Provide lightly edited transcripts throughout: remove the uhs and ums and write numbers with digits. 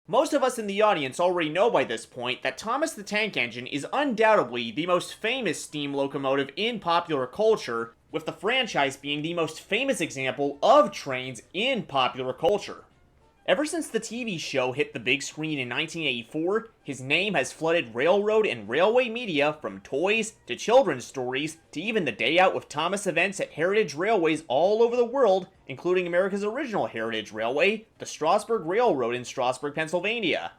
Most of us in the audience already know by this point that Thomas the Tank Engine is undoubtedly the most famous steam locomotive in popular culture, with the franchise being the most famous example of trains in popular culture. Ever since the TV show hit the big screen in 1984, his name has flooded railroad and railway media, from toys to children's stories to even the Day Out with Thomas events at heritage railways all over the world, including America's original heritage railway, the Strasburg Railroad in Strasburg, Pennsylvania.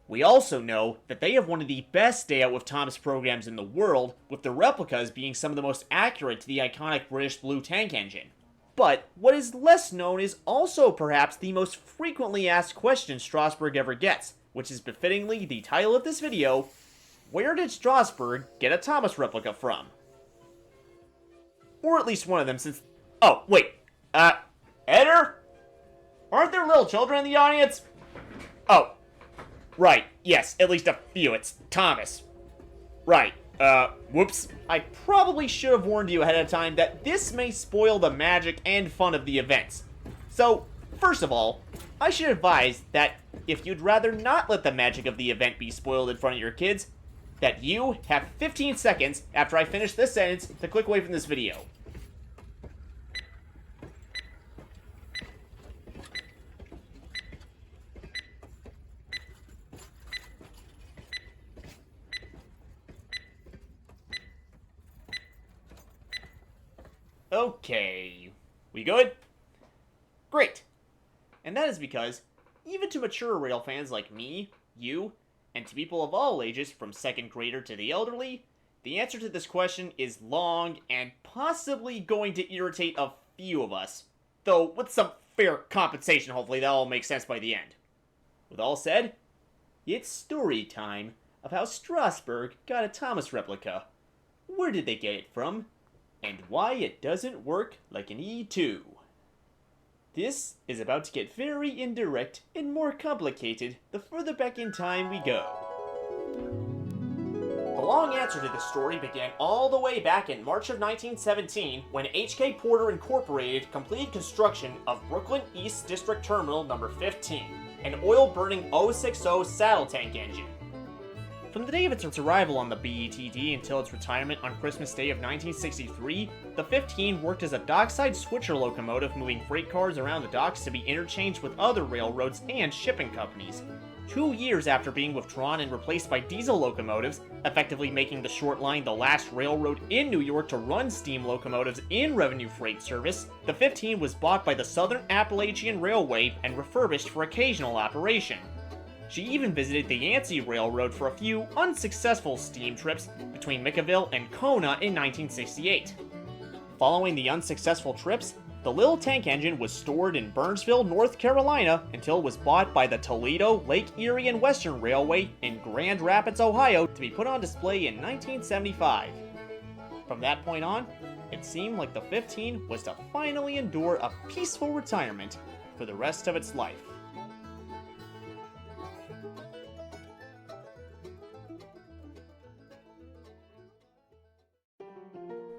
We also know that they have one of the best Day Out with Thomas programs in the world, with the replicas being some of the most accurate to the iconic British Blue Tank Engine. But what is less known is also perhaps the most frequently asked question Strasburg ever gets, which is befittingly the title of this video: where did Strasburg get a Thomas replica from? Or at least one of them, since... Oh, wait. Editor? Aren't there little children in the audience? Oh. Right, yes, at least a few. It's Thomas. Right. Whoops. I probably should have warned you ahead of time that this may spoil the magic and fun of the events. So, first of all, I should advise that if you'd rather not let the magic of the event be spoiled in front of your kids, that you have 15 seconds after I finish this sentence to click away from this video. Okay, we good? Great. And that is because, even to mature rail fans like me, you, and to people of all ages from second grader to the elderly, the answer to this question is long and possibly going to irritate a few of us. Though, with some fair compensation, hopefully that all makes sense by the end. With all said, it's story time of how Strasburg got a Thomas replica. Where did they get it from? And why it doesn't work like an E2. This is about to get very indirect and more complicated the further back in time we go. The long answer to this story began all the way back in March of 1917 when H.K. Porter Incorporated completed construction of Brooklyn East District Terminal number 15, an oil-burning 060 saddle tank engine. From the day of its arrival on the BETD until its retirement on Christmas Day of 1963, the 15 worked as a dockside switcher locomotive moving freight cars around the docks to be interchanged with other railroads and shipping companies. 2 years after being withdrawn and replaced by diesel locomotives, effectively making the short line the last railroad in New York to run steam locomotives in revenue freight service, the 15 was bought by the Southern Appalachian Railway and refurbished for occasional operation. She even visited the Yancey Railroad for a few unsuccessful steam trips between Mickaville and Kona in 1968. Following the unsuccessful trips, the little tank engine was stored in Burnsville, North Carolina until it was bought by the Toledo, Lake Erie and Western Railway in Grand Rapids, Ohio to be put on display in 1975. From that point on, it seemed like the 15 was to finally endure a peaceful retirement for the rest of its life.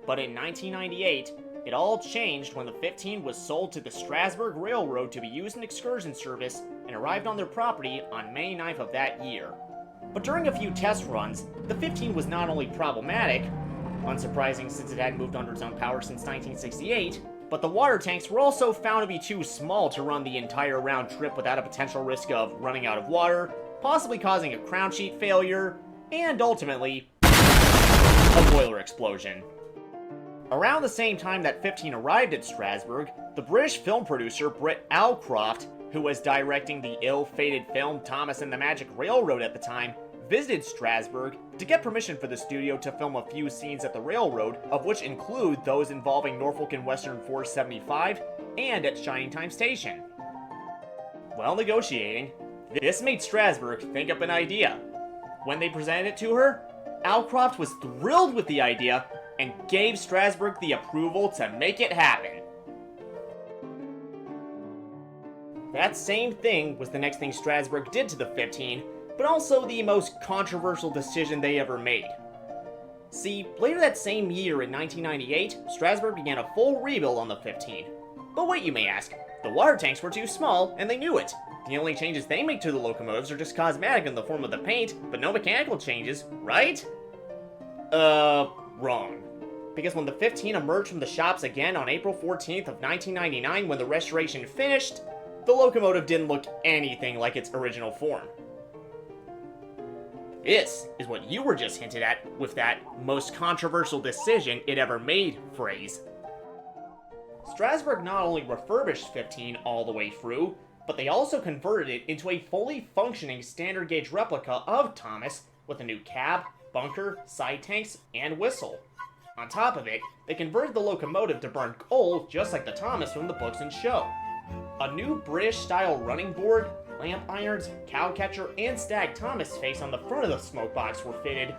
But in 1998, it all changed when the 15 was sold to the Strasburg Railroad to be used in excursion service and arrived on their property on May 9th of that year. But during a few test runs, the 15 was not only problematic, unsurprising since it hadn't moved under its own power since 1968, but the water tanks were also found to be too small to run the entire round trip without a potential risk of running out of water, possibly causing a crown sheet failure, and ultimately, a boiler explosion. Around the same time that 15 arrived at Strasburg, the British film producer Britt Allcroft, who was directing the ill-fated film Thomas and the Magic Railroad at the time, visited Strasburg to get permission for the studio to film a few scenes at the railroad, of which include those involving Norfolk and Western 475 and at Shining Time Station. While negotiating, this made Strasburg think up an idea. When they presented it to her, Allcroft was thrilled with the idea and gave Strasburg the approval to make it happen. That same thing was the next thing Strasburg did to the 15, but also the most controversial decision they ever made. See, later that same year in 1998, Strasburg began a full rebuild on the 15. But wait, you may ask, the water tanks were too small, and they knew it. The only changes they make to the locomotives are just cosmetic in the form of the paint, but no mechanical changes, right? Wrong. Because when the 15 emerged from the shops again on April 14th of 1999 when the restoration finished, the locomotive didn't look anything like its original form. This is what you were just hinted at with that most controversial decision it ever made phrase. Strasburg not only refurbished 15 all the way through, but they also converted it into a fully functioning standard gauge replica of Thomas with a new cab, bunker, side tanks, and whistle. On top of it, they converted the locomotive to burn coal just like the Thomas from the books and show. A new British-style running board, lamp irons, cowcatcher, and Stag Thomas face on the front of the smokebox were fitted,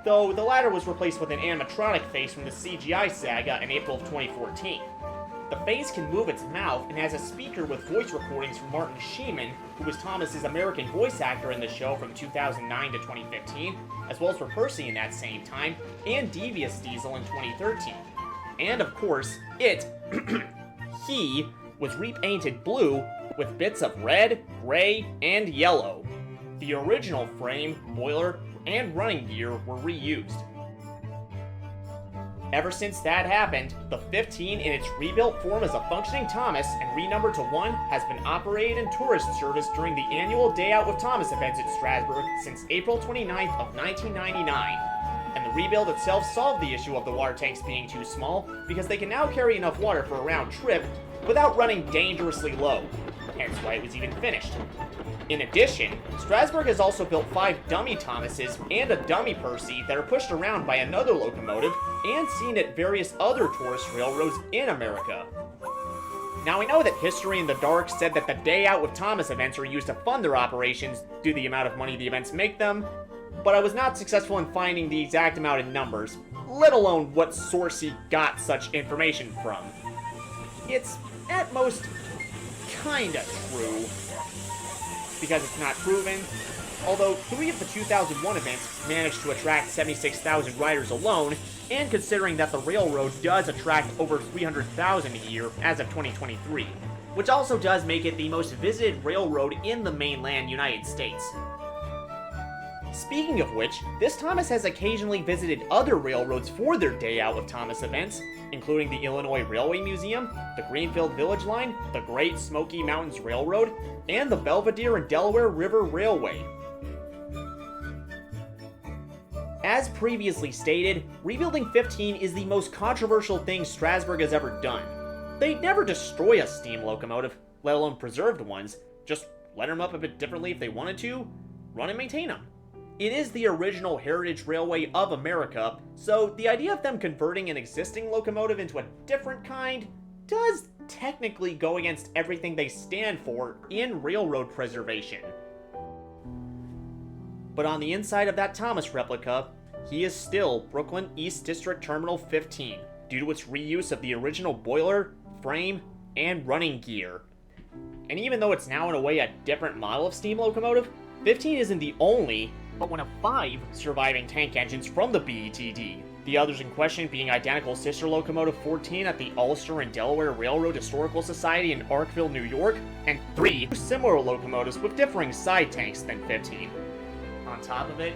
though the latter was replaced with an animatronic face from the CGI saga in April of 2014. The face can move its mouth and has a speaker with voice recordings from Martin Sheeman, who was Thomas's American voice actor in the show from 2009 to 2015, as well as for Percy in that same time, and Devious Diesel in 2013. And of course, he was repainted blue with bits of red, gray, and yellow. The original frame, boiler, and running gear were reused. Ever since that happened, the 15 in its rebuilt form as a functioning Thomas and renumbered to 1 has been operated in tourist service during the annual Day Out with Thomas events at Strasburg since April 29th of 1999. And the rebuild itself solved the issue of the water tanks being too small because they can now carry enough water for a round trip without running dangerously low, hence why it was even finished. In addition, Strasburg has also built 5 dummy Thomases and a dummy Percy that are pushed around by another locomotive and seen at various other tourist railroads in America. Now, I know that History in the Dark said that the Day Out with Thomas events are used to fund their operations due to the amount of money the events make them, but I was not successful in finding the exact amount in numbers, let alone what source he got such information from. It's, at most, kinda true, because it's not proven, although 3 of the 2001 events managed to attract 76,000 riders alone, and considering that the railroad does attract over 300,000 a year as of 2023, which also does make it the most visited railroad in the mainland United States. Speaking of which, this Thomas has occasionally visited other railroads for their Day Out with Thomas events, including the Illinois Railway Museum, the Greenfield Village Line, the Great Smoky Mountains Railroad, and the Belvedere and Delaware River Railway. As previously stated, rebuilding 15 is the most controversial thing Strasburg has ever done. They'd never destroy a steam locomotive, let alone preserved ones, just let them up a bit differently if they wanted to, run and maintain them. It is the original heritage railway of America, so the idea of them converting an existing locomotive into a different kind does technically go against everything they stand for in railroad preservation. But on the inside of that Thomas replica, he is still Brooklyn East District Terminal 15, due to its reuse of the original boiler, frame, and running gear. And even though it's now in a way a different model of steam locomotive, 15 isn't the only, but one of 5 surviving tank engines from the BETD. The others in question being identical sister locomotive 14 at the Ulster and Delaware Railroad Historical Society in Arkville, New York, and 3 similar locomotives with differing side tanks than 15. On top of it,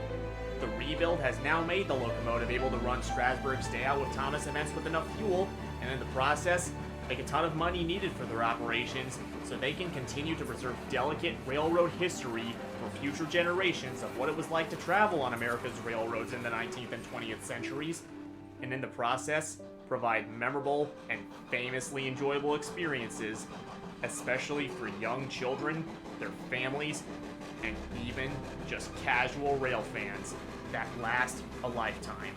the rebuild has now made the locomotive able to run Strasburg's Day Out with Thomas events with enough fuel, and in the process, make a ton of money needed for their operations so they can continue to preserve delicate railroad history for future generations of what it was like to travel on America's railroads in the 19th and 20th centuries, and in the process, provide memorable and famously enjoyable experiences, especially for young children, their families, and even just casual rail fans that last a lifetime.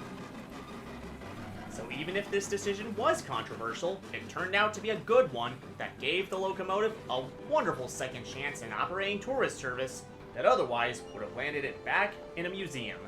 So even if this decision was controversial, it turned out to be a good one that gave the locomotive a wonderful second chance in operating tourist service that otherwise would have landed it back in a museum.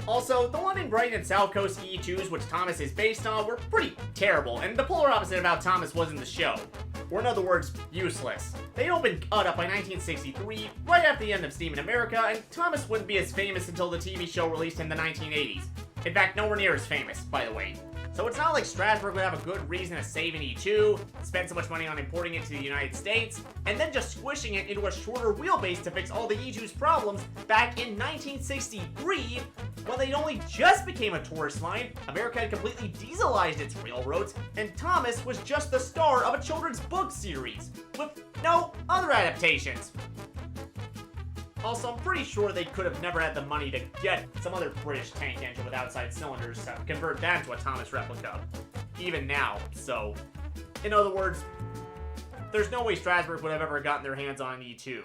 Also, the London, Brighton, and South Coast E2s, which Thomas is based on, were pretty terrible, and the polar opposite about Thomas was in the show. or in other words, useless. They'd all been cut up by 1963, right after the end of steam in America, and Thomas wouldn't be as famous until the TV show released in the 1980s. In fact, nowhere near as famous, by the way. So it's not like Strasburg would have a good reason to save an E2, spend so much money on importing it to the United States, and then just squishing it into a shorter wheelbase to fix all the E2's problems back in 1963, when they only just became a tourist line, America had completely dieselized its railroads, and Thomas was just the star of a children's book series, with no other adaptations. Also, I'm pretty sure they could have never had the money to get some other British tank engine with outside cylinders to convert that to a Thomas replica. Even now, so... In other words, there's no way Strasburg would have ever gotten their hands on an E2.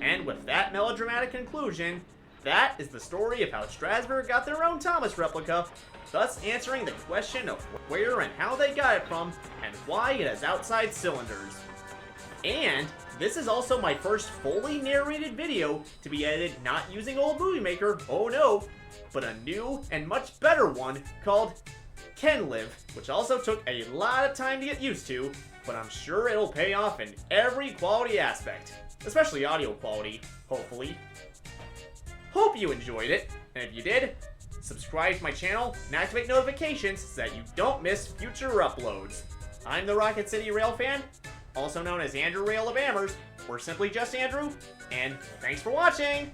And with that melodramatic conclusion, that is the story of how Strasburg got their own Thomas replica, thus answering the question of where and how they got it from, and why it has outside cylinders. And this is also my first fully narrated video to be edited not using Old Movie Maker, oh no, but a new and much better one called kdenlive, which also took a lot of time to get used to, but I'm sure it'll pay off in every quality aspect, especially audio quality, hopefully. Hope you enjoyed it, and if you did, subscribe to my channel and activate notifications so that you don't miss future uploads. I'm the Rocket City Rail fan, also known as Andrew Rail of Amherst, or simply just Andrew, and thanks for watching!